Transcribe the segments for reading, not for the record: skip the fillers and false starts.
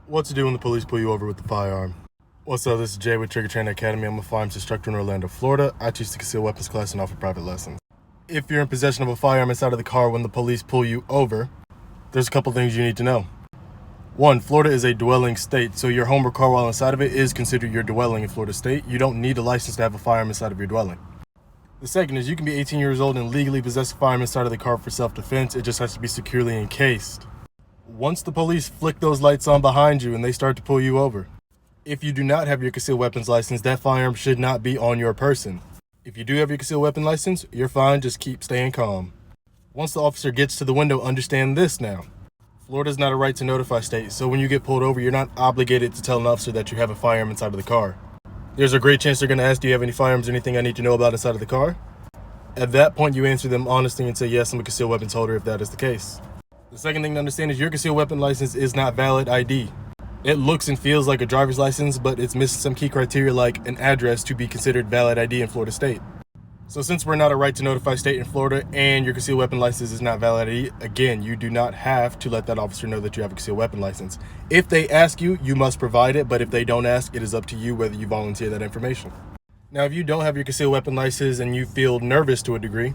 What to do when the police pull you over with the firearm? What's up, this is Jay with Trigger Train Academy. I'm a firearms instructor in Orlando, Florida. I teach the concealed weapons class and offer private lessons. If you're in possession of a firearm inside of the car when the police pull you over, there's a couple things you need to know. One, Florida is a dwelling state, so your home or car while inside of it is considered your dwelling in Florida state. You don't need a license to have a firearm inside of your dwelling. The second is you can be 18 years old and legally possess a firearm inside of the car for self-defense. It just has to be securely encased. Once the police flick those lights on behind you and they start to pull you over, if you do not have your concealed weapons license, that firearm should not be on your person. If you do have your concealed weapon license, you're fine, just keep staying calm. Once the officer gets to the window, understand this now. Florida's not a right to notify state, so when you get pulled over, you're not obligated to tell an officer that you have a firearm inside of the car. There's a great chance they're going to ask, do you have any firearms or anything I need to know about inside of the car? At that point, you answer them honestly and say, yes, I'm a concealed weapons holder if that is the case. The second thing to understand is your concealed weapon license is not valid ID. It looks and feels like a driver's license, but it's missing some key criteria like an address to be considered valid ID in Florida state. So since we're not a right to notify state in Florida and your concealed weapon license is not valid ID, again, you do not have to let that officer know that you have a concealed weapon license. If they ask you, you must provide it, but if they don't ask, it is up to you whether you volunteer that information. Now, if you don't have your concealed weapon license and you feel nervous to a degree,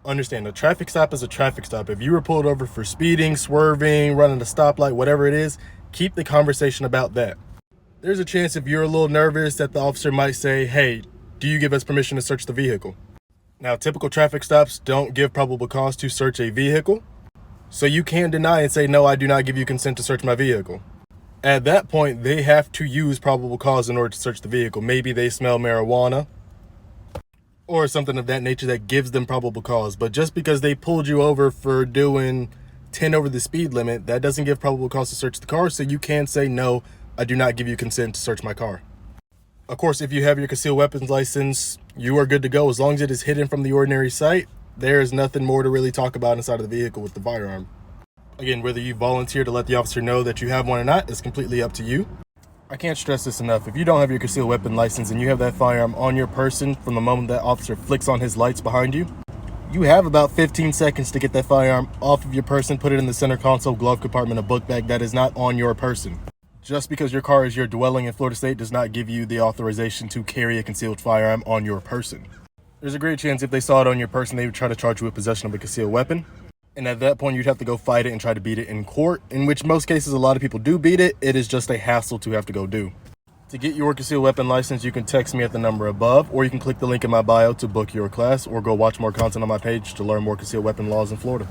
understand, a traffic stop is a traffic stop. If you were pulled over for speeding, swerving, running a stoplight, whatever it is, keep the conversation about that. There's a chance if you're a little nervous that the officer might say, hey, do you give us permission to search the vehicle? Now, typical traffic stops don't give probable cause to search a vehicle, so you can deny and say, no, I do not give you consent to search my vehicle. At that point, they have to use probable cause in order to search the vehicle. Maybe they smell marijuana or something of that nature that gives them probable cause. But just because they pulled you over for doing 10 over the speed limit, that doesn't give probable cause to search the car, so you can say, no, I do not give you consent to search my car. Of course, if you have your concealed weapons license, you are good to go. As long as it is hidden from the ordinary sight, there is nothing more to really talk about inside of the vehicle with the firearm. Again, whether you volunteer to let the officer know that you have one or not is completely up to you. I can't stress this enough. If you don't have your concealed weapon license and you have that firearm on your person from the moment that officer flicks on his lights behind you, you have about 15 seconds to get that firearm off of your person, put it in the center console, glove compartment, a book bag that is not on your person. Just because your car is your dwelling in Florida state does not give you the authorization to carry a concealed firearm on your person. There's a great chance if they saw it on your person, they would try to charge you with possession of a concealed weapon. And at that point, you'd have to go fight it and try to beat it in court, in which most cases a lot of people do beat it. It is just a hassle to have to go do. To get your concealed weapon license, you can text me at the number above, or you can click the link in my bio to book your class, or go watch more content on my page to learn more concealed weapon laws in Florida.